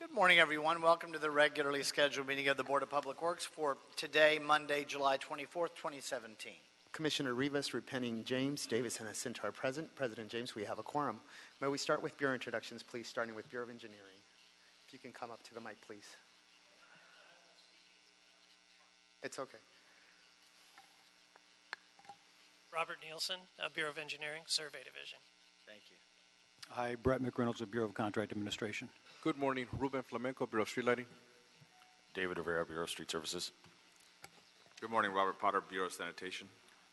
Good morning, everyone. Welcome to the regularly scheduled meeting of the Board of Public Works for today, Monday, July 24th, 2017. Commissioner Rivas, Repenning James, Davis, and Jacinto are present. President James, we have a quorum. May we start with Bureau introductions, please, starting with Bureau of Engineering. If you can come up to the mic, please. It's okay. Robert Nielsen, Bureau of Engineering, Survey Division. Thank you. Hi, Brett McReynolds of Bureau of Contract Administration. Good morning, Ruben Flamenco, Bureau of Street Lighting. David Rivera, Bureau of Street Services. Good morning, Robert Potter, Bureau of Sanitation.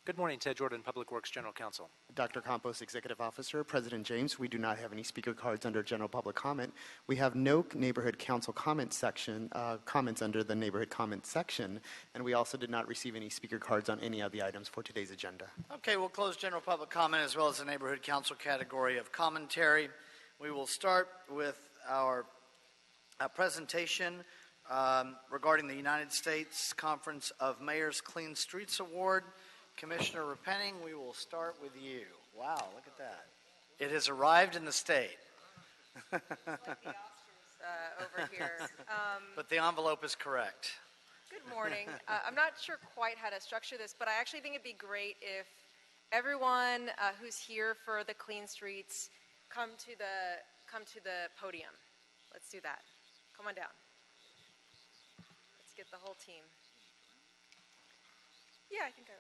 Good morning, Ted Jordan, Public Works General Counsel. Dr. Campos, Executive Officer. President James, we do not have any speaker cards under general public comment. We have no neighborhood council comment section, comments under the neighborhood comment section, and we also did not receive any speaker cards on any of the items for today's agenda. Okay, we'll close general public comment as well as the neighborhood council category of commentary. We will start with our presentation regarding the United States Conference of Mayors Clean Streets Award. Commissioner Repenning, we will start with you. Wow, look at that. It has arrived in the state. Like the Oscars over here. But the envelope is correct. Good morning. I'm not sure quite how to structure this, but I actually think it'd be great if everyone who's here for the Clean Streets come to the podium. Let's do that. Come on down. Let's get the whole team. Yeah, I think I.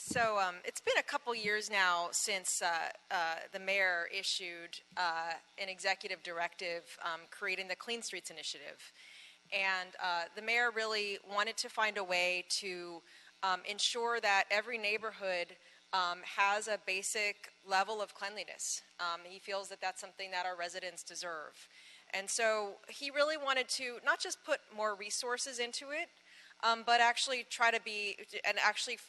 So it's been a couple years now since the mayor issued an executive directive creating the Clean Streets Initiative. And the mayor really wanted to find a way to ensure that every neighborhood has a basic level of cleanliness. He feels that that's something that our residents deserve. And so he really wanted to not just put more resources into it, but actually try to be, and actually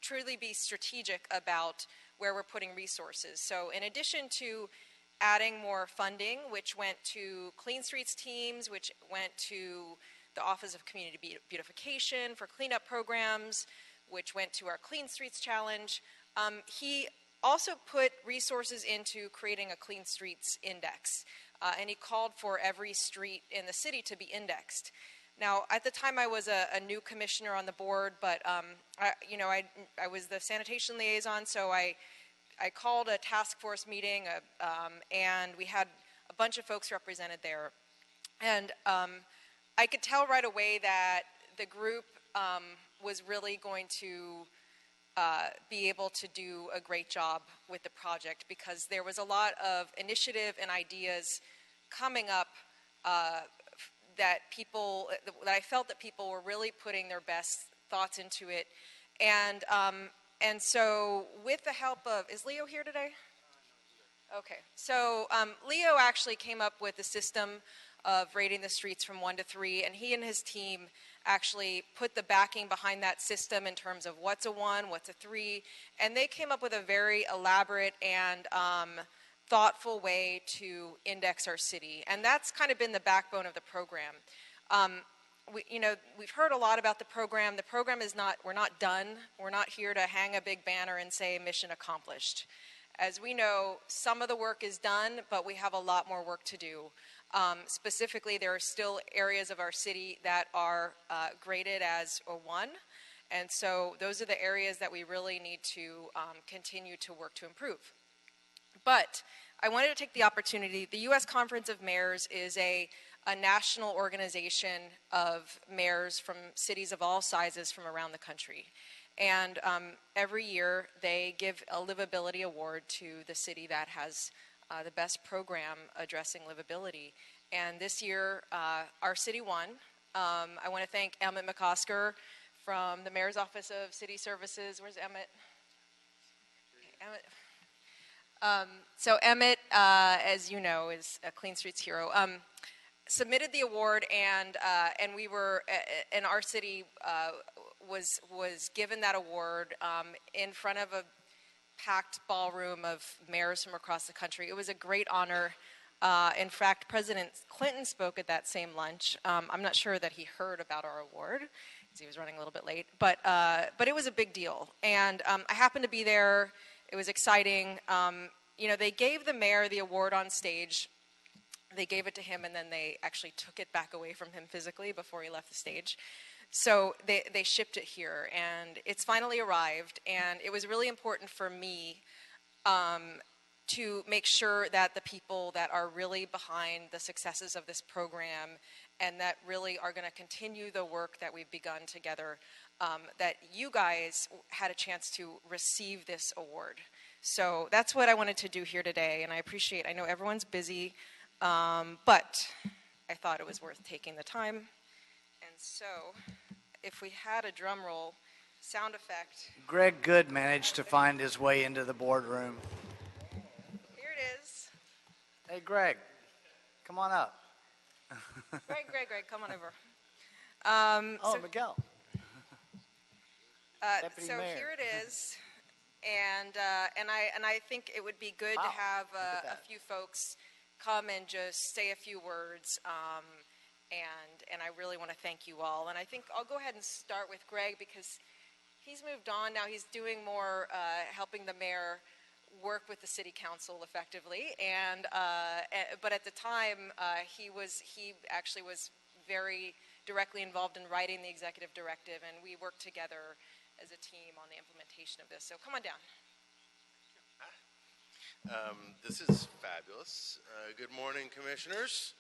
truly be strategic about where we're putting resources. So in addition to adding more funding, which went to Clean Streets teams, which went to the Office of Community Beautification for cleanup programs, which went to our Clean Streets Challenge, he also put resources into creating a Clean Streets Index. And he called for every street in the city to be indexed. Now, at the time, I was a new commissioner on the board, but I was the sanitation liaison, so I called a task force meeting, and we had a bunch of folks represented there. And I could tell right away that the group was really going to be able to do a great job with the project, because there was a lot of initiative and ideas coming up that I felt that people were really putting their best thoughts into it. And so with the help of, is Leo here today? Okay, so Leo actually came up with a system of rating the streets from 1 to 3, and he and his team actually put the backing behind that system in terms of what's a 1, what's a 3, and they came up with a very elaborate and thoughtful way to index our city, and that's kind of been the backbone of the program. We've heard a lot about the program. The program is not, we're not done. We're not here to hang a big banner and say mission accomplished. As we know, some of the work is done, but we have a lot more work to do. Specifically, there are still areas of our city that are graded as a 1, and so those are the areas that we really need to continue to work to improve. But I wanted to take the opportunity. The U.S. Conference of Mayors is a national organization of mayors from cities of all sizes from around the country. And every year they give a livability award to the city that has the best program addressing livability. And this year, our city won. I want to thank Emmett McCosker from the Mayor's Office of City Services. Where's Emmett? Okay, Emmett. So Emmett, as you know, is a Clean Streets hero. Submitted the award, and we were, and our city was given that award in front of a packed ballroom of mayors from across the country. It was a great honor. In fact, President Clinton spoke at that same lunch. I'm not sure that he heard about our award because he was running a little bit late, but it was a big deal. And I happened to be there. It was exciting. They gave the mayor the award on stage. They gave it to him, and then they actually took it back away from him physically before he left the stage. So they shipped it here, and it's finally arrived. And it was really important for me to make sure that the people that are really behind the successes of this program and that really are going to continue the work that we've begun together, that you guys had a chance to receive this award. So that's what I wanted to do here today, and I know everyone's busy, but I thought it was worth taking the time. And so if we had a drum roll sound effect. Greg Good managed to find his way into the boardroom. Here it is. Hey, Greg, come on up. Greg, come on over. Miguel. Deputy So Mayor. here it is, and I think it would be good to have a few folks come and just say a few words, and I really want to thank you all. And I think I'll go ahead and start with Greg because he's moved on now. He's doing more helping the mayor work with the city council effectively, but at the time he actually was very directly involved in writing the executive directive, and we worked together as a team on the implementation of this. So come on down. This is fabulous. Good morning, commissioners.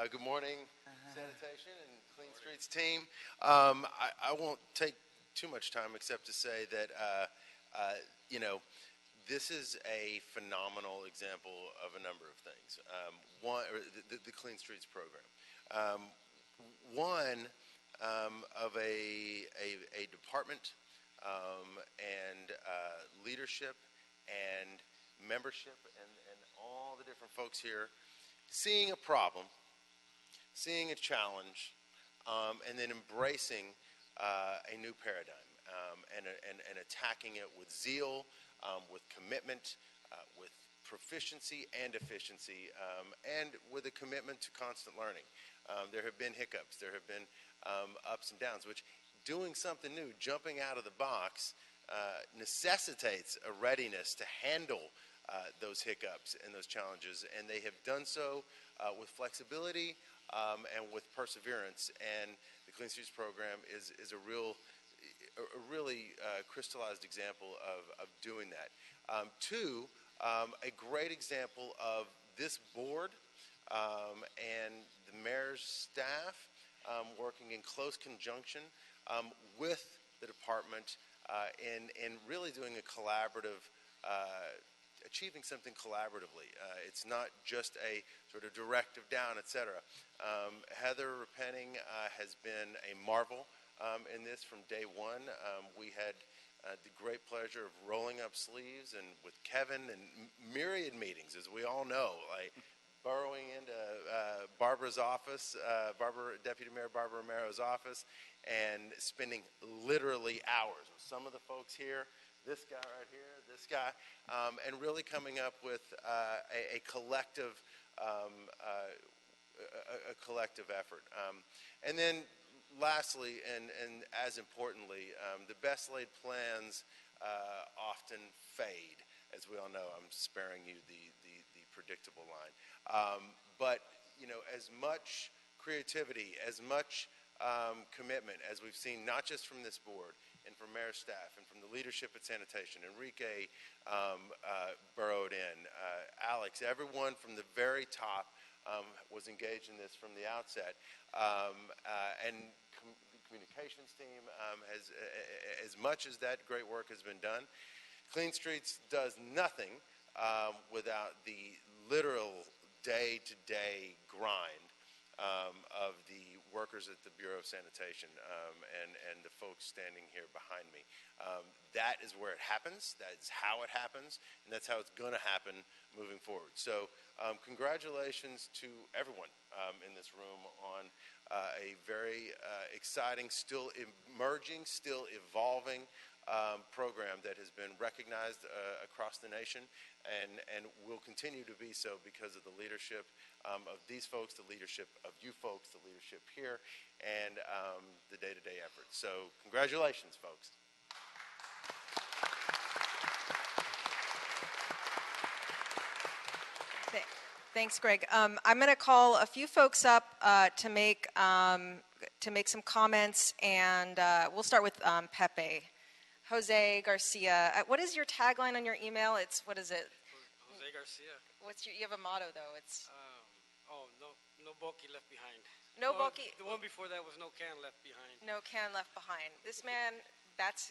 Good morning, sanitation and Clean Streets team. I won't take too much time except to say that this is a phenomenal example of a number of things. One, the Clean Streets program. One of a department and leadership and membership and all the different folks here seeing a problem, seeing a challenge, and then embracing a new paradigm and attacking it with zeal, with commitment, with proficiency and efficiency, and with a commitment to constant learning. There have been hiccups, there have been ups and downs, which doing something new, jumping out of the box, necessitates a readiness to handle those hiccups and those challenges, and they have done so with flexibility and with perseverance. And the Clean Streets program is a really crystallized example of doing that. Two, a great example of this board and the mayor's staff working in close conjunction with the department in really doing a collaborative, achieving something collaboratively. It's not just a sort of directive down, etc. Heather Repenning has been a marvel in this from day one. We had the great pleasure of rolling up sleeves and with Kevin and myriad meetings, as we all know, like burrowing into Barbara's office, Deputy Mayor Barbara Romero's office, and spending literally hours with some of the folks here, this guy right here, this guy, and really coming up with a collective effort. And then lastly, and as importantly, the best laid plans often fade, as we all know. I'm sparing you the predictable line. But, as much creativity, as much commitment as we've seen, not just from this board and from mayor's staff and from the leadership at sanitation, Enrique burrowed in, Alex, everyone from the very top was engaged in this from the outset. And the communications team, as much as that great work has been done, Clean Streets does nothing without the literal day-to-day grind of the workers at the Bureau of Sanitation and the folks standing here behind me. That is where it happens. That's how it happens, and that's how it's going to happen moving forward. So congratulations to everyone in this room on a very exciting, still emerging, still evolving program that has been recognized across the nation and will continue to be so because of the leadership of these folks, the leadership of you folks, the leadership here, and the day-to-day efforts. So congratulations, folks. Thanks, Greg. I'm going to call a few folks up to make some comments, and we'll start with Pepe. Jose Garcia. What is your tagline on your email? What is it? Jose Garcia. You have a motto though. It's no bulky left behind. No bulky. The one before that was no can left behind. No can left behind. This man, that's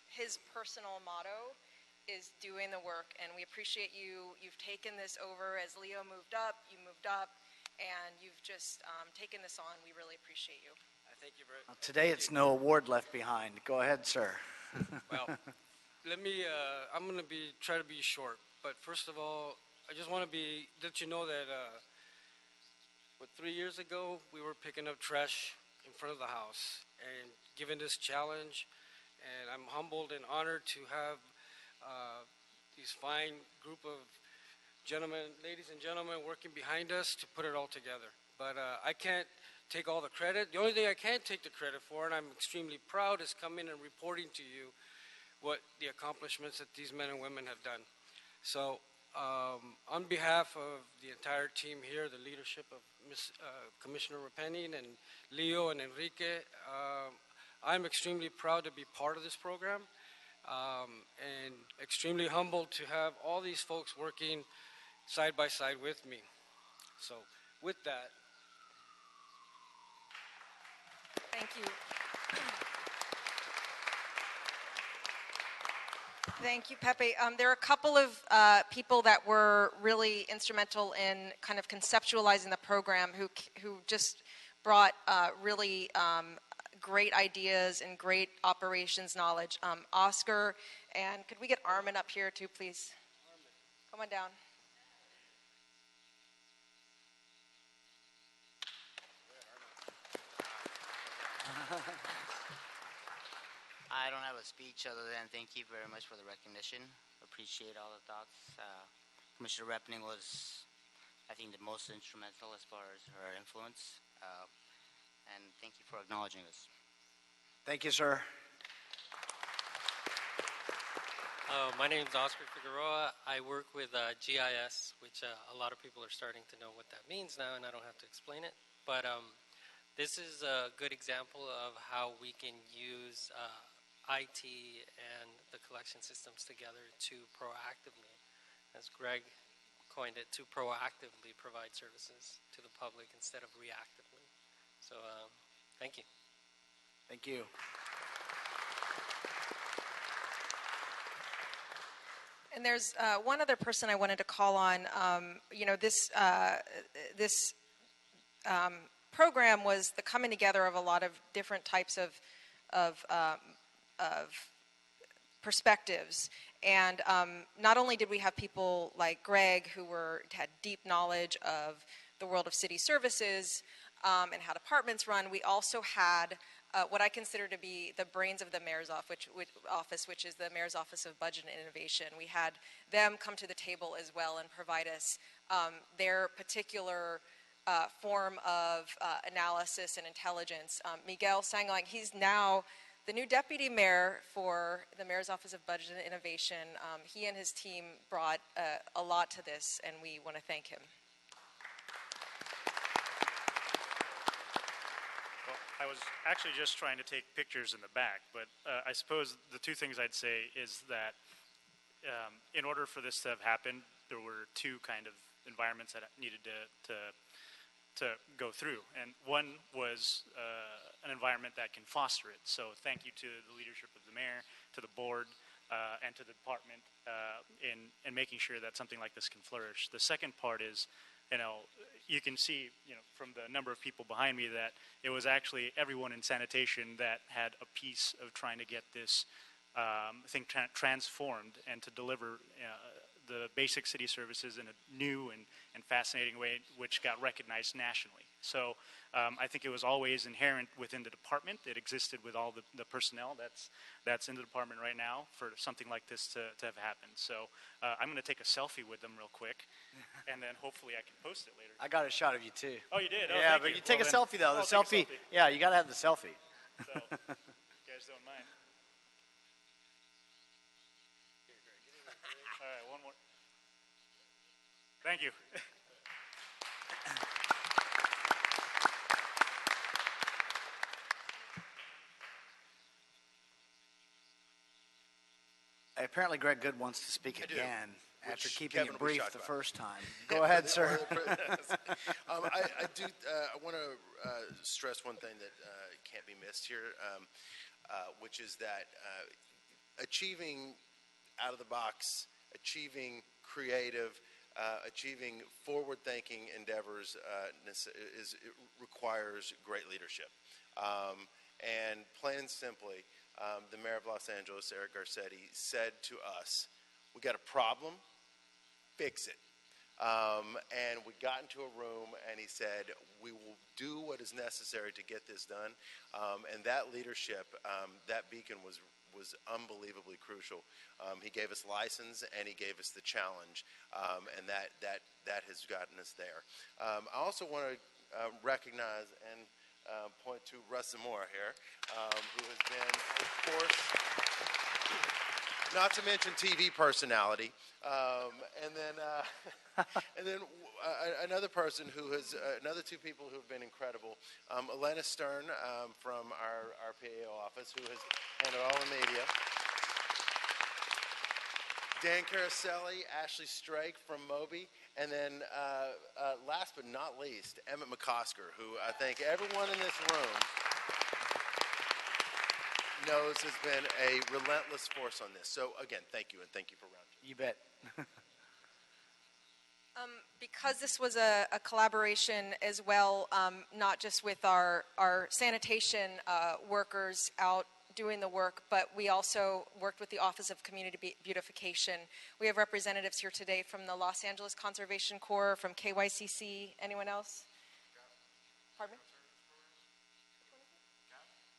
his personal motto, is doing the work, and we appreciate you. You've taken this over as Leo moved up. You moved up, and you've just taken this on. We really appreciate you. Thank you very much. Today it's no award left behind. Go ahead, sir. Well, I'm going to try to be short. But first of all, I just want to let you know that 3 years ago, we were picking up trash in front of the house. And given this challenge, and I'm humbled and honored to have these fine group of ladies and gentlemen working behind us to put it all together. But I can't take all the credit. The only thing I can take the credit for, and I'm extremely proud, is coming and reporting to you what the accomplishments that these men and women have done. So on behalf of the entire team here, the leadership of Commissioner Repenning and Leo and Enrique, I'm extremely proud to be part of this program and extremely humbled to have all these folks working side by side with me. So with that, thank you. Thank you, Pepe. There are a couple of people that were really instrumental in kind of conceptualizing the program who just brought really great ideas and great operations knowledge. Oscar, and could we get Armin up here too, please? Come on down. I don't have a speech other than thank you very much for the recognition. Appreciate all the thoughts. Commissioner Repning was, I think, the most instrumental as far as her influence. And thank you for acknowledging us. Thank you, sir. My name is Oscar Figueroa. I work with GIS, which a lot of people are starting to know what that means now, and I don't have to explain it. But this is a good example of how we can use IT and the collection systems together to proactively, as Greg coined it, to proactively provide services to the public instead of reactively. So thank you. Thank you. And there's one other person I wanted to call on. This program was the coming together of a lot of different types of perspectives. And not only did we have people like Greg who had deep knowledge of the world of city services and how departments run, we also had what I consider to be the brains of the mayor's office, which is the Mayor's Office of Budget and Innovation. We had them come to the table as well and provide us their particular form of analysis and intelligence. Miguel Sanglang, he's now the new deputy mayor for the Mayor's Office of Budget and Innovation. He and his team brought a lot to this, and we want to thank him. I was actually just trying to take pictures in the back, but I suppose the two things I'd say is that in order for this to have happened, there were two kind of environments that needed to go through. And one was an environment that can foster it. So thank you to the leadership of the mayor, to the board, and to the department in making sure that something like this can flourish. The second part is, you can see, from the number of people behind me that it was actually everyone in sanitation that had a piece of trying to get this thing transformed and to deliver the basic city services in a new and fascinating way, which got recognized nationally. So I think it was always inherent within the department. It existed with all the personnel that's in the department right now for something like this to have happened. So I'm going to take a selfie with them real quick, and then hopefully I can post it later. I got a shot of you too. Oh, you did? Oh, yeah, thank but you. you take Well, a then selfie though. The I'll take a selfie, yeah, you got to have the selfie. So, if you guys don't mind. All right, one more. Thank you. Apparently, Greg Good wants to speak again after keeping Kevin it will be brief shocked the by. first time. Go ahead, sir. I want to stress one thing that can't be missed here, which is that achieving out of the box, achieving creative, achieving forward-thinking endeavors it requires great leadership. And plain and simply, the mayor of Los Angeles, Eric Garcetti, said to us, "We got a problem, fix it." And we got into a room, and he said, "We will do what is necessary to get this done." And that leadership, that beacon was unbelievably crucial. He gave us license, and he gave us the challenge, and that has gotten us there. I also want to recognize and point to Russ Zamora here, who has been, of course, not to mention TV personality, and then another person who has another two people who have been incredible. Elena Stern from our PAO office, who has handled all the media. Dan Caraselli, Ashley Strake from Moby, and then last but not least, Emmett McCosker, who I think everyone in this room knows has been a relentless force on this. So again, thank you, and thank you for rounding. You bet. Because this was a collaboration as well, not just with our sanitation workers out doing the work, but we also worked with the Office of Community Beautification. We have representatives here today from the Los Angeles Conservation Corps, from KYCC. Anyone else? Pardon me?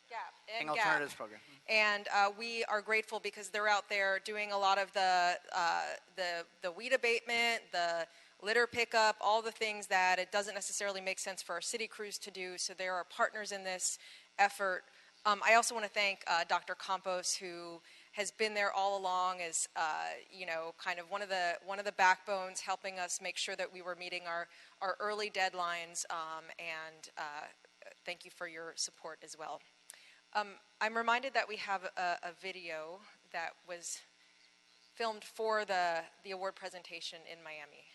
GAP. And Alternatives Program. And we are grateful because they're out there doing a lot of the weed abatement, the litter pickup, all the things that it doesn't necessarily make sense for our city crews to do. So they are partners in this effort. I also want to thank Dr. Campos, who has been there all along as kind of one of the backbones, helping us make sure that we were meeting our early deadlines. And thank you for your support as well. I'm reminded that we have a video that was filmed for the award presentation in Miami.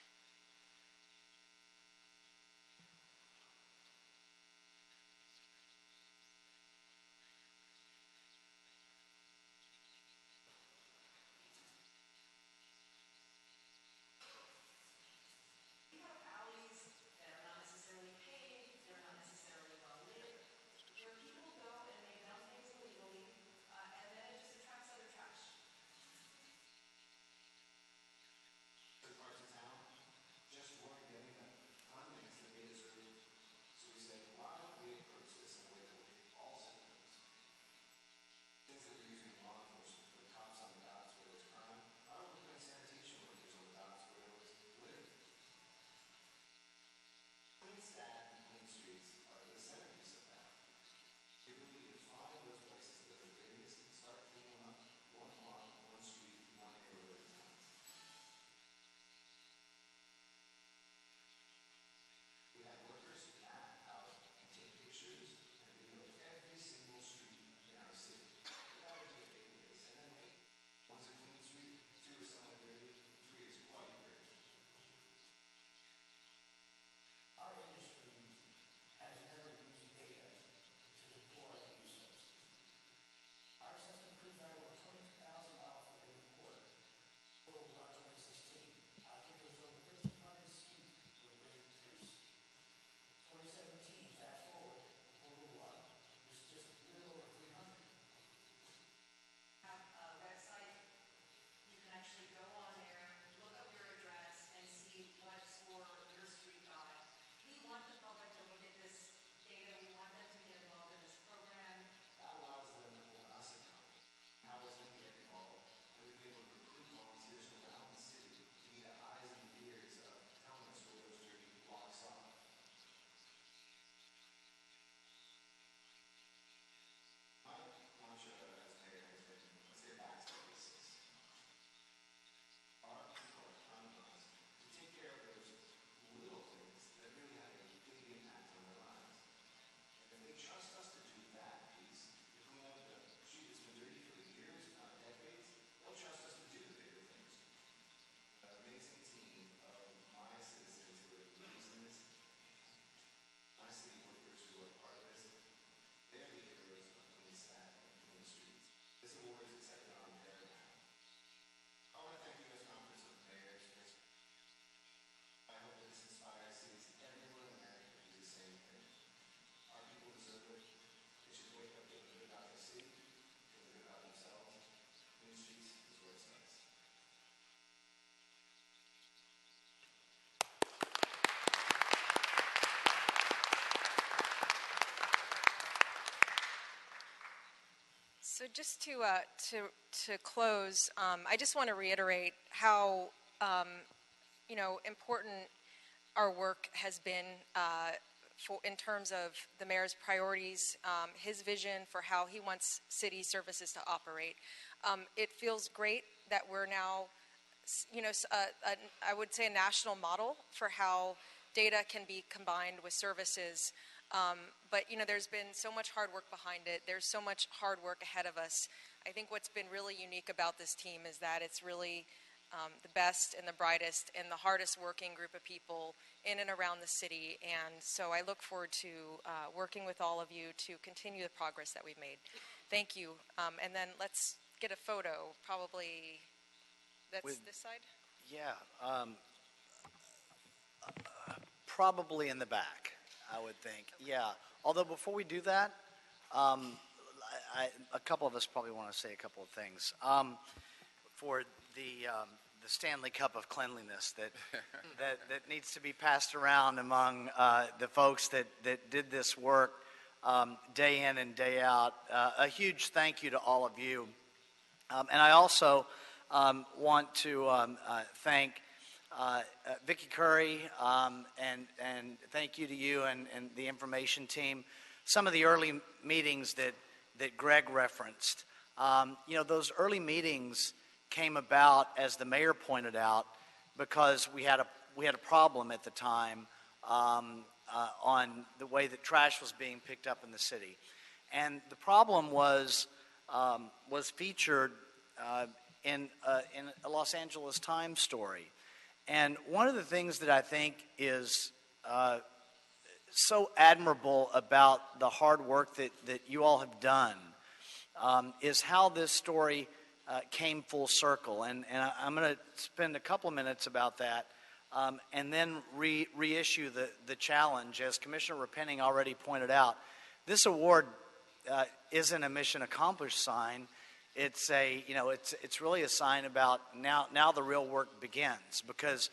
just to close, I just want to reiterate how important our work has been in terms of the mayor's priorities, his vision for how he wants city services to operate. It feels great that we're now, I would say, a national model for how data can be combined with services. But there's been so much hard work behind it. There's so much hard work ahead of us. I think what's been really unique about this team is that it's really the best and the brightest and the hardest working group of people in and around the city. And so I look forward to working with all of you to continue the progress that we've made. Thank you. And then let's get a photo, probably this side? Yeah. Probably in the back, I would think. Yeah. Although before we do that, a couple of us probably want to say a couple of things. For the Stanley Cup of cleanliness that needs to be passed around among the folks that did this work day in and day out. A huge thank you to all of you. And I also want to thank Vicki Curry and thank you to you and the information team. Some of the early meetings that Greg referenced. Those early meetings came about, as the mayor pointed out, because we had a problem at the time on the way that trash was being picked up in the city, and the problem was featured in a Los Angeles Times story. And one of the things that I think is so admirable about the hard work that you all have done is how this story came full circle. And I'm going to spend a couple of minutes about that and then reissue the challenge. As Commissioner Repenning already pointed out, this award isn't a mission accomplished sign. It's it's really a sign about now the real work begins, because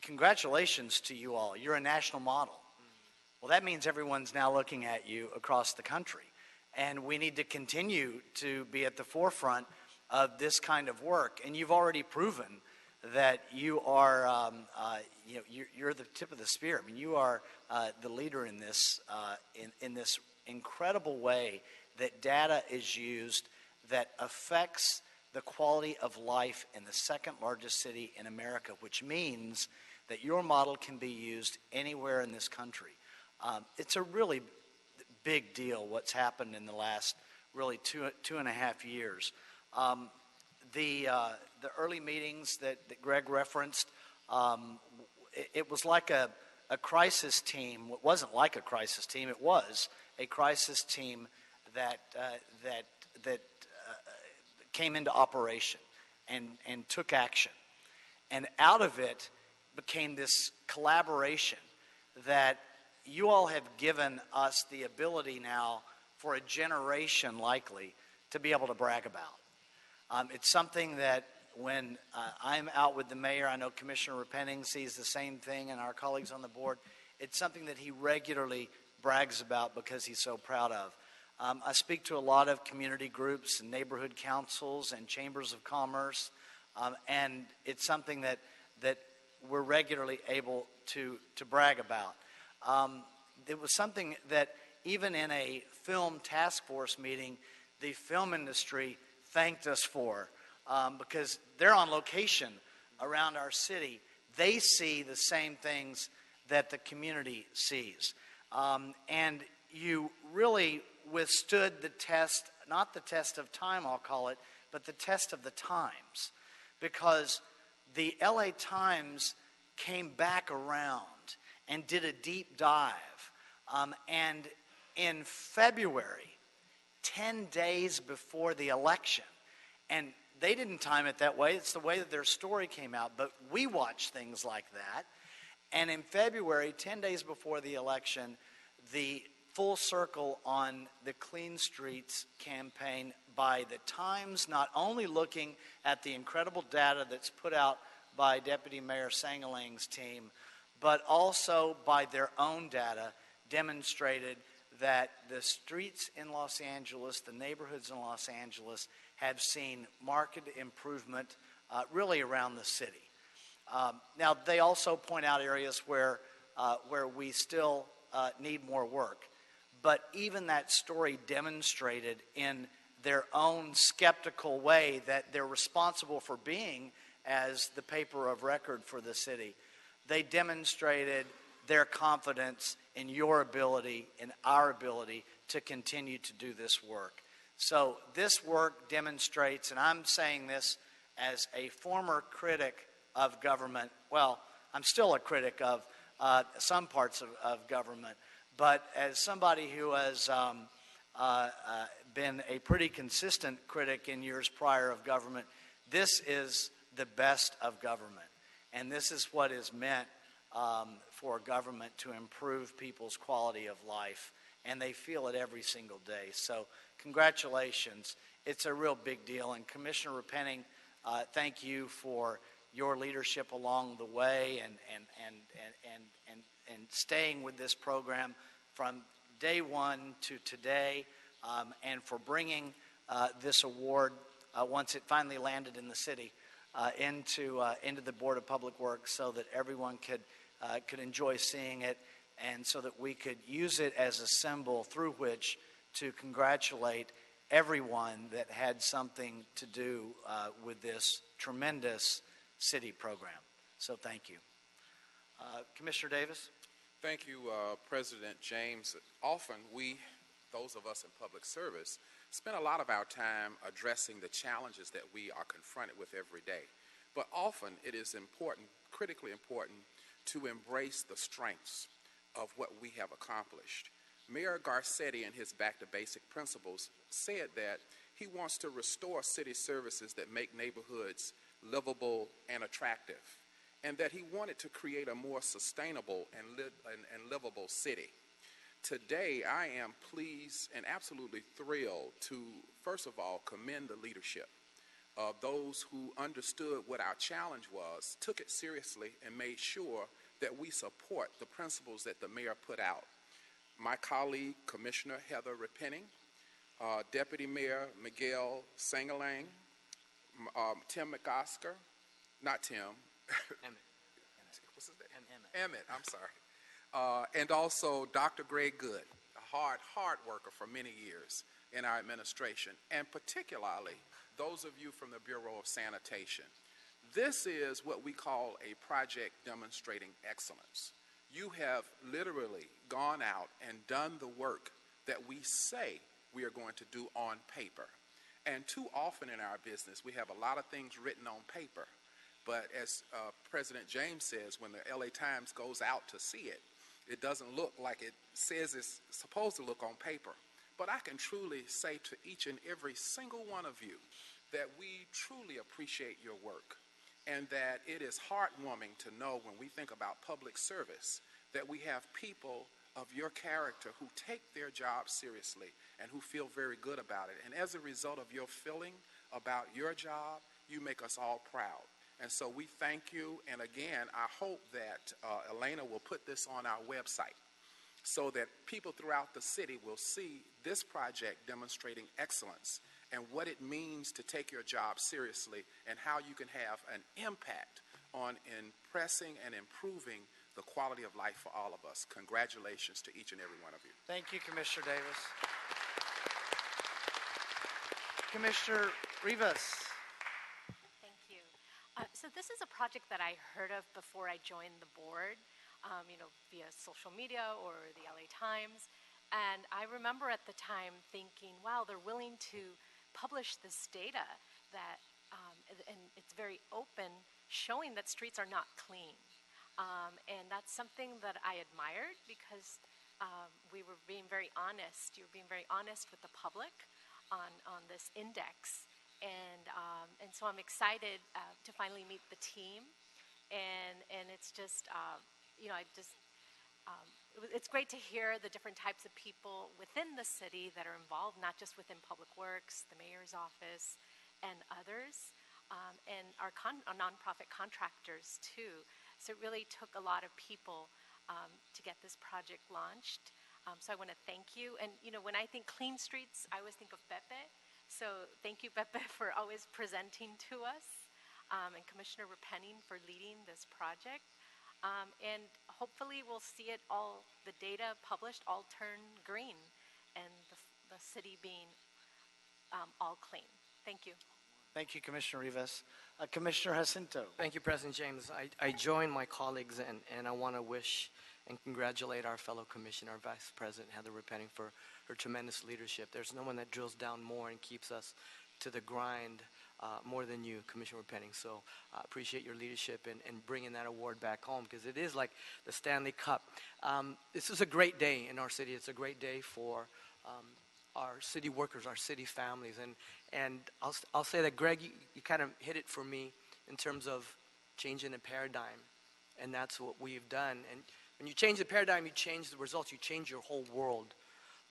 congratulations to you all. You're a national model. Well, that means everyone's now looking at you across the country, and we need to continue to be at the forefront of this kind of work. And you've already proven that you are you're the tip of the spear. I mean, you are the leader in this in this incredible way that data is used that affects the quality of life in the second largest city in America, which means that your model can be used anywhere in this country. It's a really big deal what's happened in the last really two and a half years. The early meetings that Greg referenced, it was like a crisis team. It wasn't like a crisis team. It was a crisis team that came into operation and took action. And out of it became this collaboration that you all have given us the ability now for a generation likely to be able to brag about. It's something that when I'm out with the mayor, I know Commissioner Repenning sees the same thing, and our colleagues on the board, it's something that he regularly brags about because he's so proud of. I speak to a lot of community groups and neighborhood councils and chambers of commerce, and it's something that we're regularly able to brag about. It was something that even in a film task force meeting, the film industry thanked us for, because they're on location around our city. They see the same things that the community sees. And you really withstood the test, not the test of time, I'll call it, but the test of the times. Because the LA Times came back around and did a deep dive. And in February, 10 days before the election, and they didn't time it that way, it's the way that their story came out, but we watch things like that. And in February, 10 days before the election, the full circle on the Clean Streets campaign by the Times, not only looking at the incredible data that's put out by Deputy Mayor Sangalang's team, but also by their own data, demonstrated that the streets in Los Angeles, the neighborhoods in Los Angeles, have seen marked improvement really around the city. Now, they also point out areas where we still need more work. But even that story demonstrated in their own skeptical way that they're responsible for being as the paper of record for the city. They demonstrated their confidence in your ability, in our ability to continue to do this work. So this work demonstrates, and I'm saying this as a former critic of government. Well, I'm still a critic of some parts of government, but as somebody who has been a pretty consistent critic in years prior of government, this is the best of government. And this is what is meant for government to improve people's quality of life. And they feel it every single day. So congratulations. It's a real big deal. And Commissioner Repenning, thank you for your leadership along the way and staying with this program from day one to today, and for bringing this award, once it finally landed in the city, into the Board of Public Works, so that everyone could enjoy seeing it, and so that we could use it as a symbol through which to congratulate everyone that had something to do with this tremendous city program. So thank you. Commissioner Davis? Thank you, President James. Often those of us in public service, spend a lot of our time addressing the challenges that we are confronted with every day. But often it is important, critically important, to embrace the strengths of what we have accomplished. Mayor Garcetti, in his Back to Basic Principles, said that he wants to restore city services that make neighborhoods livable and attractive, and that he wanted to create a more sustainable and livable city. Today, I am pleased and absolutely thrilled to, first of all, commend the leadership of those who understood what our challenge was, took it seriously, and made sure that we support the principles that the mayor put out. My colleague, Commissioner Heather Repenning, Deputy Mayor Miguel Sangalang, Tim McOsker, not Tim, Emmett. What's his name? Emmett, I'm sorry. And also Dr. Greg Good, a hard worker for many years in our administration, and particularly those of you from the Bureau of Sanitation. This is what we call a project demonstrating excellence. You have literally gone out and done the work that we say we are going to do on paper. And too often in our business, we have a lot of things written on paper. But as President James says, when the LA Times goes out to see it, it doesn't look like it says it's supposed to look on paper. But I can truly say to each and every single one of you that we truly appreciate your work, and that it is heartwarming to know when we think about public service that we have people of your character who take their job seriously and who feel very good about it. And as a result of your feeling about your job, you make us all proud. And so we thank you. And again, I hope that Elena will put this on our website so that people throughout the city will see this project demonstrating excellence and what it means to take your job seriously and how you can have an impact on impressing and improving the quality of life for all of us. Congratulations to each and every one of you. Thank you, Commissioner Davis. Commissioner Rivas. Thank you. So this is a project that I heard of before I joined the board, via social media or the LA Times. And I remember at the time thinking, wow, they're willing to publish this data that, and it's very open, showing that streets are not clean. And that's something that I admired because we were being very honest. You were being very honest with the public on this index. And so I'm excited to finally meet the team. And it's just, it's great to hear the different types of people within the city that are involved, not just within Public Works, the mayor's office, and others, and our nonprofit contractors too. So it really took a lot of people to get this project launched. So I want to thank you. And, when I think clean streets, I always think of Pepe. So thank you, Pepe, for always presenting to us, and Commissioner Repenning for leading this project. And hopefully we'll see it all, the data published, all turn green, and the city being all clean. Thank you. Thank you, Commissioner Rivas. Commissioner Jacinto. Thank you, President James. I join my colleagues, and I want to wish and congratulate our fellow commissioner, our Vice President, Heather Repenning, for her tremendous leadership. There's no one that drills down more and keeps us to the grind more than you, Commissioner Repenning. So I appreciate your leadership and bringing that award back home, because it is like the Stanley Cup. This is a great day in our city. It's a great day for our city workers, our city families. And I'll say that, Greg, you kind of hit it for me in terms of changing the paradigm. And that's what we've done. And when you change the paradigm, you change the results. You change your whole world.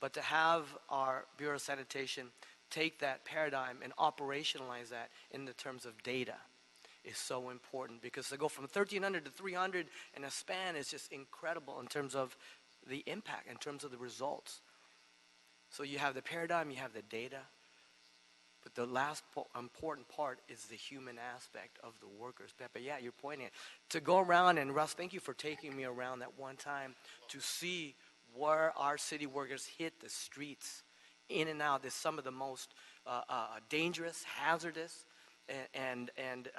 But to have our Bureau of Sanitation take that paradigm and operationalize that in the terms of data is so important, because to go from 1,300 to 300 in a span is just incredible in terms of the impact, in terms of the results. So you have the paradigm, you have the data, but the last important part is the human aspect of the workers. Pepe, yeah, you're pointing it. To go around, and Russ, thank you for taking me around that one time to see where our city workers hit the streets, in and out. Is some of the most dangerous, hazardous, and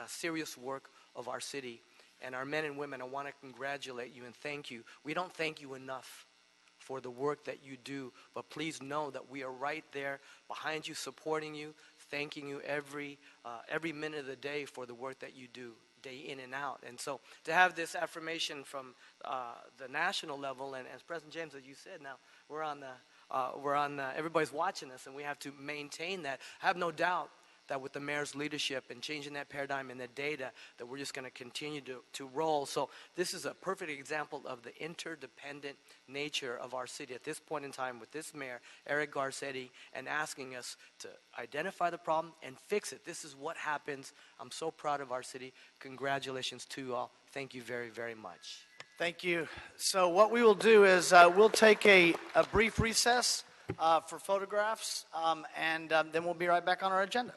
serious work of our city. And our men and women, I want to congratulate you and thank you. We don't thank you enough for the work that you do, but please know that we are right there behind you, supporting you, thanking you every minute of the day for the work that you do, day in and out. And so to have this affirmation from the national level, and as President James, as you said, now we're on everybody's watching us, and we have to maintain that. I have no doubt that with the mayor's leadership and changing that paradigm and the data, that we're just going to continue to roll. So this is a perfect example of the interdependent nature of our city at this point in time, with this mayor, Eric Garcetti, and asking us to identify the problem and fix it. This is what happens. I'm so proud of our city. Congratulations to you all. Thank you very, very much. Thank you. So what we will do is we'll take a brief recess for photographs, and then we'll be right back on our agenda.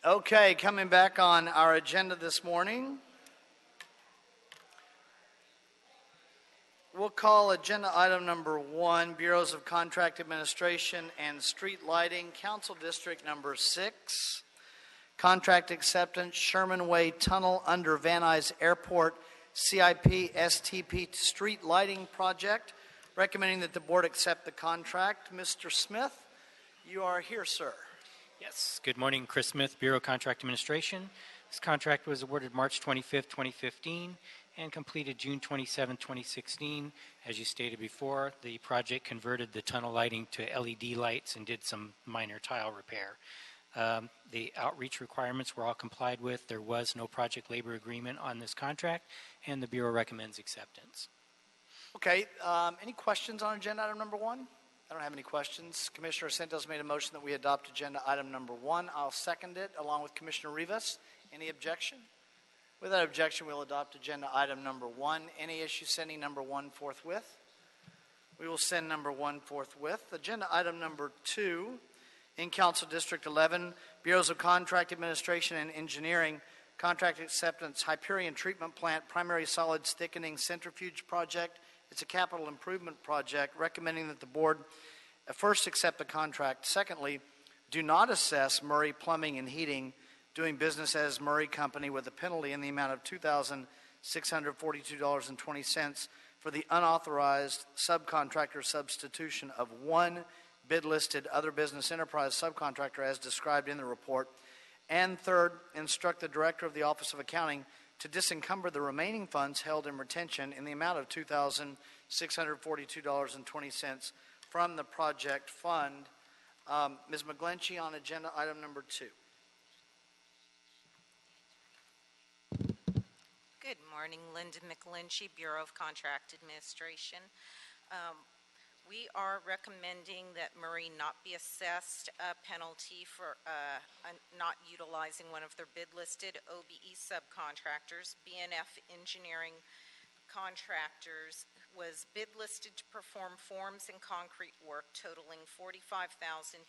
Okay, coming back on our agenda this morning, we'll call agenda item number 1, Bureaus of Contract Administration and Street Lighting, Council District number 6, contract acceptance, Sherman Way Tunnel under Van Nuys Airport, CIP STP Street Lighting Project. Recommending that the board accept the contract. Mr. Smith, you are here, sir. Yes. Good morning, Chris Smith, Bureau of Contract Administration. This contract was awarded March 25th, 2015, and completed June 27, 2016. As you stated before, the project converted the tunnel lighting to LED lights and did some minor tile repair. The outreach requirements were all complied with. There was no project labor agreement on this contract, and the Bureau recommends acceptance. Okay, any questions on agenda item number 1? I don't have any questions. Commissioner Santos made a motion that we adopt agenda item number 1. I'll second it along with Commissioner Rivas. Any objection? Without objection, we'll adopt agenda item number 1. Any issue sending number 1 forthwith? We will send number 1 forthwith. Agenda item number 2, in Council District 11, Bureaus of Contract Administration and Engineering, contract acceptance, Hyperion Treatment Plant, Primary Solid Thickening Centrifuge Project. It's a capital improvement project, recommending that the board first accept the contract. Secondly, do not assess Murray Plumbing and Heating, doing business as Murray Company, with a penalty in the amount of $2,642.20 for the unauthorized subcontractor substitution of one bid-listed other business enterprise subcontractor as described in the report. And third, instruct the Director of the Office of Accounting to disencumber the remaining funds held in retention in the amount of $2,642.20 from the project fund. Ms. McGlinchey on agenda item number 2. Good morning, Linda McGlinchey, Bureau of Contract Administration. We are recommending that Murray not be assessed a penalty for not utilizing one of their bid-listed OBE subcontractors. BNF Engineering Contractors was bid-listed to perform forms and concrete work totaling $45,255.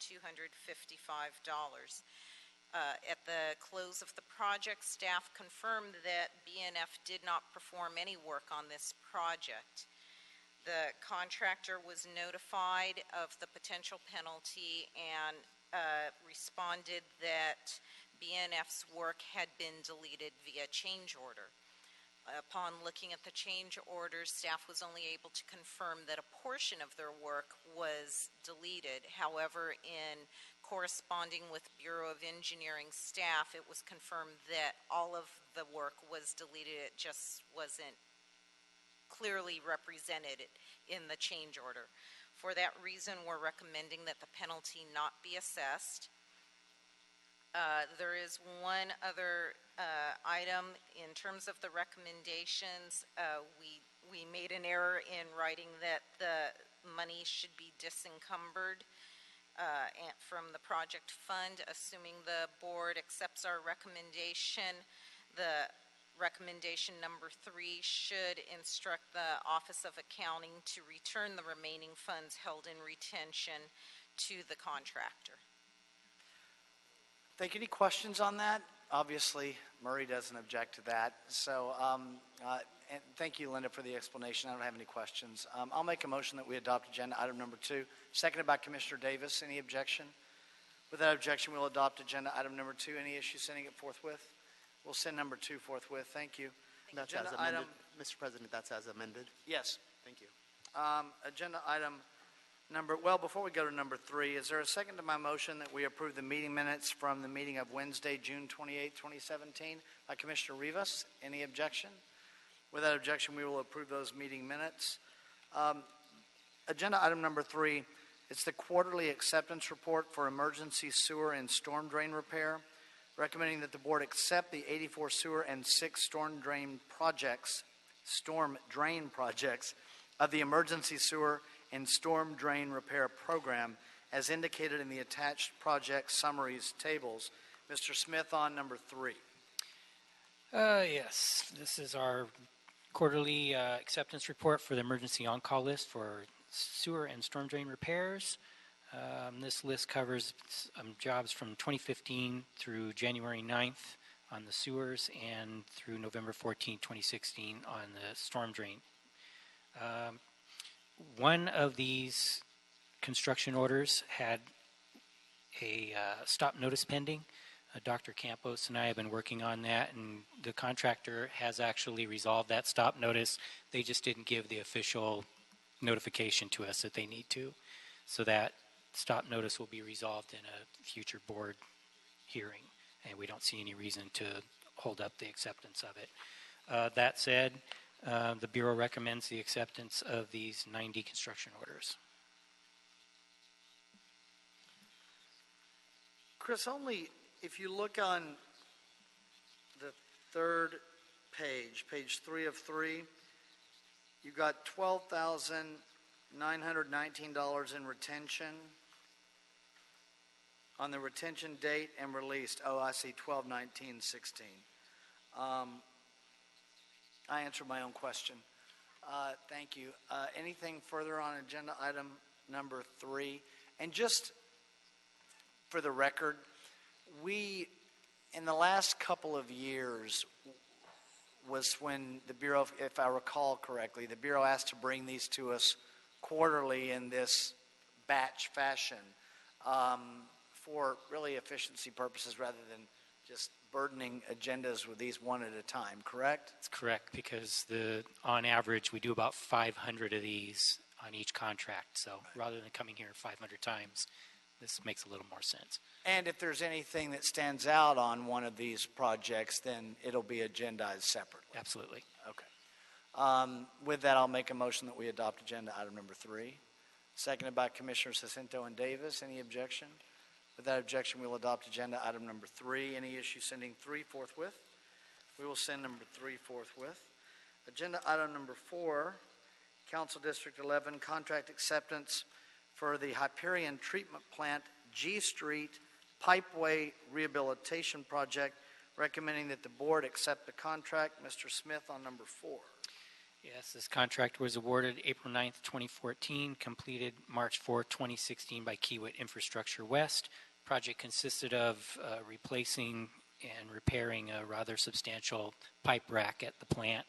At the close of the project, staff confirmed that BNF did not perform any work on this project. The contractor was notified of the potential penalty and responded that BNF's work had been deleted via change order. Upon looking at the change orders, staff was only able to confirm that a portion of their work was deleted. However, in corresponding with Bureau of Engineering staff, it was confirmed that all of the work was deleted. It just wasn't clearly represented in the change order. For that reason, we're recommending that the penalty not be assessed. There is one other item in terms of the recommendations. We made an error in writing that the money should be disencumbered from the project fund. Assuming the board accepts our recommendation, the recommendation number 3 should instruct the Office of Accounting to return the remaining funds held in retention to the contractor. Thank you. Any questions on that? Obviously, Murray doesn't object to that. So, and thank you, Linda, for the explanation. I don't have any questions. I'll make a motion that we adopt agenda item number 2, seconded by Commissioner Davis. Any objection? Without objection, we'll adopt agenda item number 2. Any issue sending it forthwith? We'll send number 2 forthwith. Thank you. That's as amended. Mr. President, that's as amended. Yes. Thank you. Agenda item before we go to number 3, is there a second to my motion that we approve the meeting minutes from the meeting of Wednesday, June 28, 2017 by Commissioner Rivas? Any objection? Without objection, we will approve those meeting minutes. Agenda item number 3, it's the quarterly acceptance report for emergency sewer and storm drain repair. Recommending that the board accept the 84 sewer and 6 storm drain projects of the emergency sewer and storm drain repair program as indicated in the attached project summaries tables. Mr. Smith on number 3. Yes, this is our quarterly acceptance report for the emergency on-call list for sewer and storm drain repairs. This list covers jobs from 2015 through January 9th on the sewers and through November 14, 2016 on the storm drain. One of these construction orders had a stop notice pending. Dr. Campos and I have been working on that, and the contractor has actually resolved that stop notice. They just didn't give the official notification to us that they need to. So that stop notice will be resolved in a future board hearing, and we don't see any reason to hold up the acceptance of it. That said, the Bureau recommends the acceptance of these 90 construction orders. Chris, only if you look on the third page, page 3 of 3, you got $12,919 in retention on the retention date and released. Oh, I see, 12/19/16. I answered my own question. Thank you. Anything further on agenda item number 3? And just for the record, we, in the last couple of years, was when the Bureau, if I recall correctly, the Bureau asked to bring these to us quarterly in this batch fashion for really efficiency purposes rather than just burdening agendas with these one at a time, correct? That's correct, because on average we do about 500 of these on each contract. So rather than coming here 500 times, this makes a little more sense. And if there's anything that stands out on one of these projects, then it'll be agendized separately. Absolutely. Okay. With that, I'll make a motion that we adopt agenda item number 3. Seconded by Commissioners Jacinto and Davis. Any objection? With that objection, we will adopt agenda item number 3. Any issue sending 3 forthwith? We will send number 3 forthwith. Agenda item number 4, Council District 11, contract acceptance for the Hyperion Treatment Plant G Street Pipeway Rehabilitation Project, recommending that the board accept the contract. Mr. Smith on number 4. Yes, this contract was awarded April 9th, 2014, completed March 4, 2016 by Kiewit Infrastructure West. Project consisted of replacing and repairing a rather substantial pipe rack at the plant,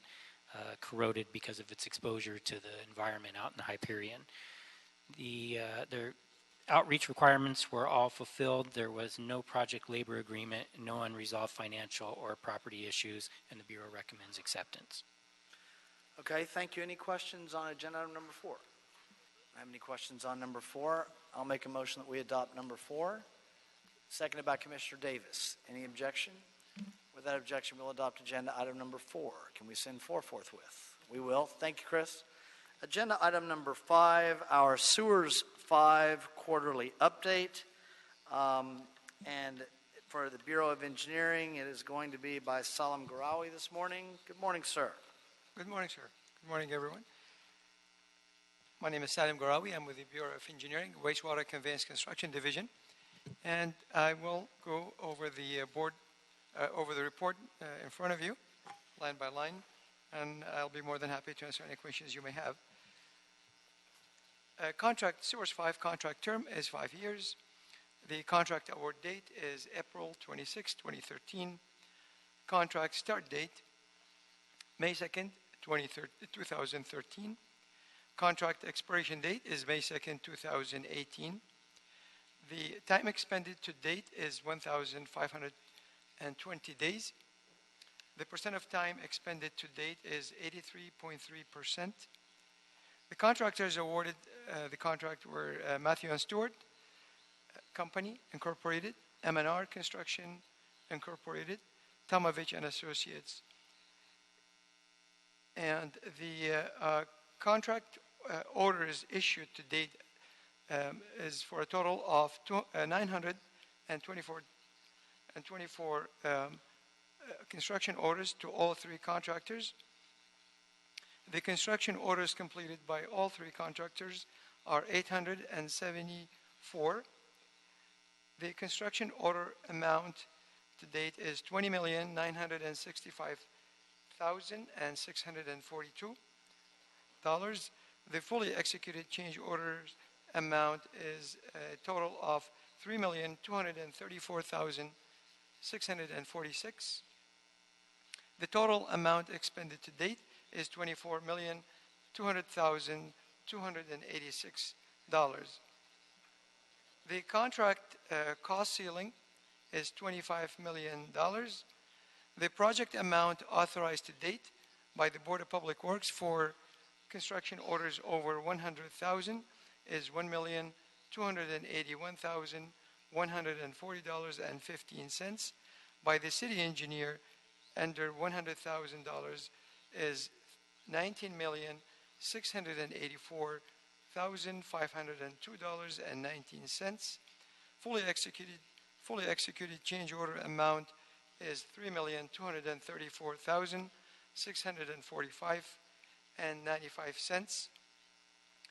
corroded because of its exposure to the environment out in the Hyperion. Their outreach requirements were all fulfilled. There was no project labor agreement, no unresolved financial or property issues, and the Bureau recommends acceptance. Okay, thank you. Any questions on agenda item number 4? I have any questions on number 4? I'll make a motion that we adopt number 4. Seconded by Commissioner Davis. Any objection? With that objection, we'll adopt agenda item number 4. Can we send 4 forthwith? We will. Thank you, Chris. Agenda item number 5, our Sewers 5 quarterly update. And for the Bureau of Engineering, it is going to be by Salim Garawi this morning. Good morning, sir. Good morning, sir. Good morning, everyone. My name is Salim Garawi. I'm with the Bureau of Engineering, Wastewater Conveyance Construction Division. And I will go over the report in front of you, line by line, and I'll be more than happy to answer any questions you may have. Sewers 5 contract term is 5 years. The contract award date is April 26, 2013. Contract start date, May 2nd, 2013. Contract expiration date is May 2nd, 2018. The time expended to date is 1,520 days. The percent of time expended to date is 83.3%. The contractors awarded the contract were Matthew and Stewart Company Incorporated, M&R Construction Incorporated, Tomovich and Associates. And the contract orders issued to date is for a total of 924 construction orders to all 3 contractors. The construction orders completed by all 3 contractors are 874. The construction order amount to date is $20,965,642. The fully executed change orders amount is a total of $3,234,646. The total amount expended to date is $24,200,286. The contract cost ceiling is $25 million. The project amount authorized to date by the Board of Public Works for construction orders over 100,000 is $1,281,140.15. By the city engineer under $100,000 is $19,684,502.19. Fully executed change order amount is $3,234,645.95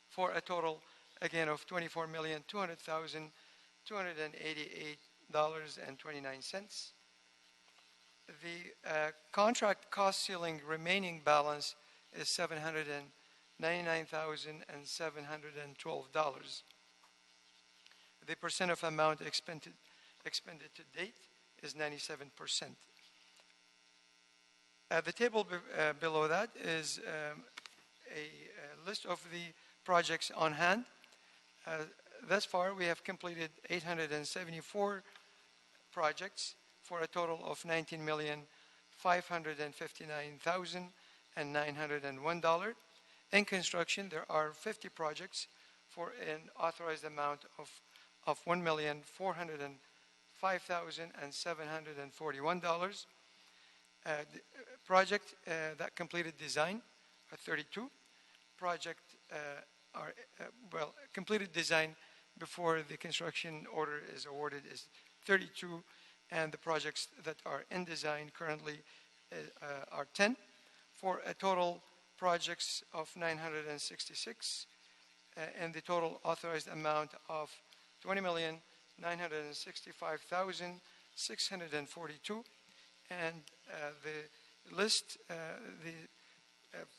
for a total again of $24,200,288.29. The contract cost ceiling remaining balance is $799,712. The percent of amount expended to date is 97%. The table below that is a list of the projects on hand. Thus far, we have completed 874 projects for a total of $19,559,901. In construction, there are 50 projects for an authorized amount of $1,405,741. The project that completed design are 32. Project completed design before the construction order is awarded is 32, and the projects that are in design currently are 10, for a total projects of 966, and the total authorized amount of $20,965,642. And the list, the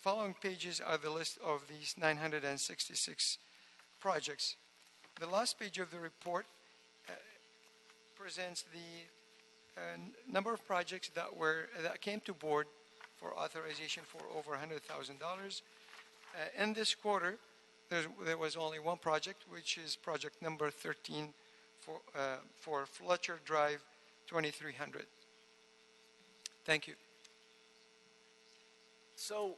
following pages are the list of these 966 projects. The last page of the report presents the number of projects that came to board for authorization for over $100,000. In this quarter, there was only one project, which is project number 13 for Fletcher Drive 2300. Thank you. So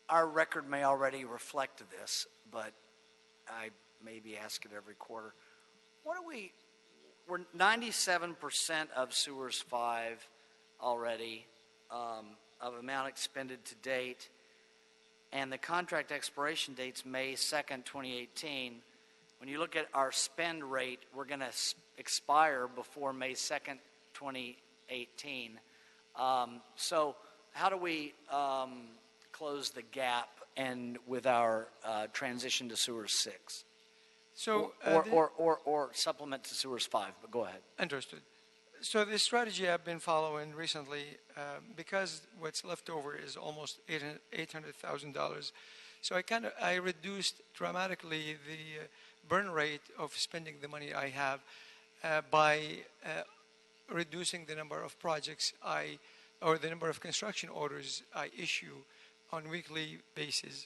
our record may already reflect this, but I maybe ask it every quarter. We're 97% of Sewers 5 already, of amount expended to date, and the contract expiration date's May 2nd, 2018. When you look at our spend rate, we're going to expire before May 2nd, 2018. So how do we close the gap and with our transition to Sewers 6? So, or supplement to Sewers 5, but go ahead. Understood. So the strategy I've been following recently, because what's left over is almost $800,000, so I reduced dramatically the burn rate of spending the money I have by reducing the number of projects or the number of construction orders I issue on weekly basis.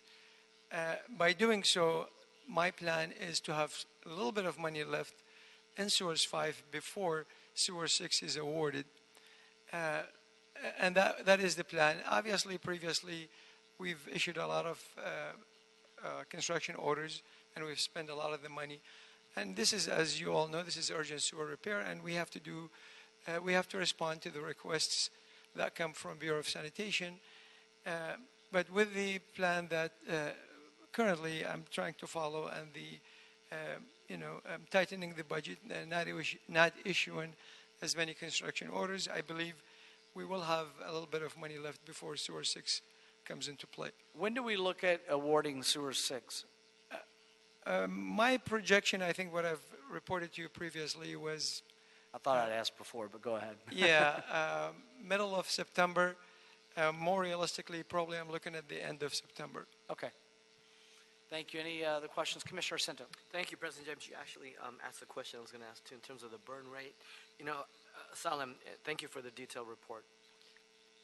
By doing so, my plan is to have a little bit of money left in Sewers 5 before Sewer 6 is awarded. And that is the plan. Obviously, previously, we've issued a lot of construction orders, and we've spent a lot of the money. And this is, as you all know, this is urgent sewer repair, and we have to respond to the requests that come from Bureau of Sanitation. But with the plan that currently I'm trying to follow, and I'm tightening the budget and not issuing as many construction orders, I believe we will have a little bit of money left before Sewer 6 comes into play. When do we look at awarding Sewer 6? My projection, I think what I've reported to you previously was... I thought I'd asked before, but go ahead. Yeah, middle of September. More realistically, probably I'm looking at the end of September. Okay. Thank you. Any other questions? Commissioner Cinto. Thank you, President James. You actually asked the question I was going to ask too in terms of the burn rate. You know, Salim, thank you for the detailed report.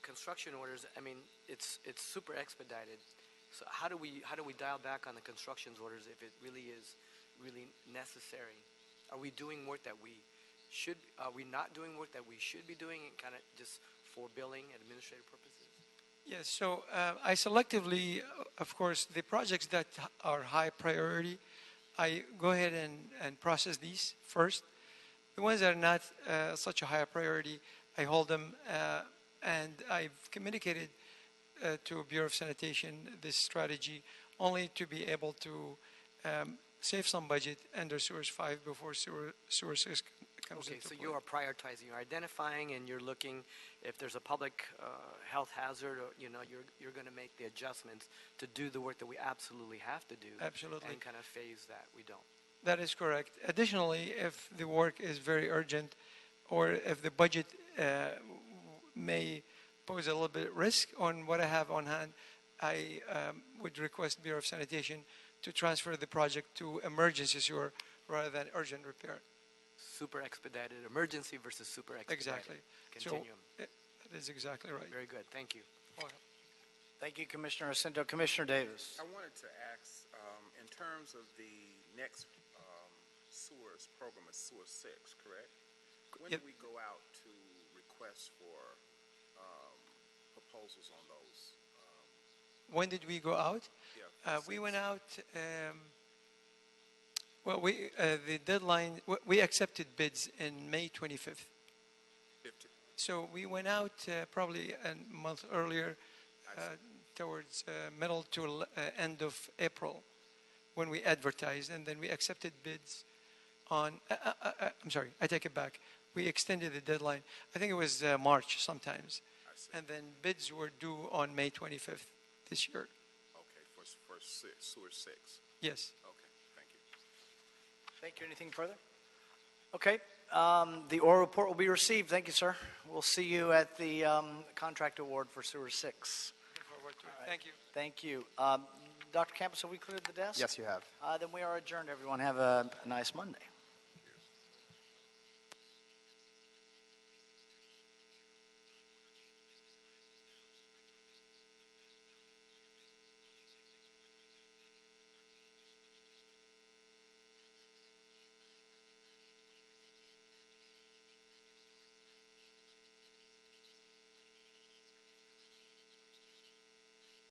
Construction orders, I mean, it's super expedited. So how do we dial back on the construction orders if it really is really necessary? Are we doing work that we should? Are we not doing work that we should be doing, and kind of just for billing and administrative purposes? Yes, so I selectively, of course, the projects that are high priority, I go ahead and process these first. The ones that are not such a high priority, I hold them, and I've communicated to Bureau of Sanitation this strategy only to be able to save some budget under Sewers 5 before Sewer 6 comes Okay, into so play. you are prioritizing, you're identifying, and you're looking if there's a public health hazard, or you're going to make the adjustments to do the work that we absolutely have to do. Absolutely. And kind of phase that we don't. That is correct. Additionally, if the work is very urgent, or if the budget may pose a little bit of risk on what I have on hand, I would request Bureau of Sanitation to transfer the project to emergency sewer rather than urgent repair. Super expedited, emergency versus super expedited. Exactly. Continuum. So, that is exactly right. Very good. Thank you. Thank you, Commissioner Jacinto. Commissioner Davis. I wanted to ask, in terms of the next sewers program is Sewer 6, correct? When do we go out to request for proposals on those? When did we go out? Yeah, we went out, the deadline, we accepted bids in May 25th. So we went out probably a month earlier, towards middle to end of April, when we advertised, and then we accepted bids on, I'm sorry, I take it back. We extended the deadline. I think it was March sometimes. And then bids were due on May 25th this year. Okay, for Sewer 6. Yes. Okay, thank you. Thank you. Anything further? Okay. The oral report will be received. Thank you, sir. We'll see you at the contract award for Sewer 6. Looking forward to it. Thank you. Thank you. Dr. Campos, have we cleared the desk? Yes, you have. Then we are adjourned, everyone. Have a nice Monday.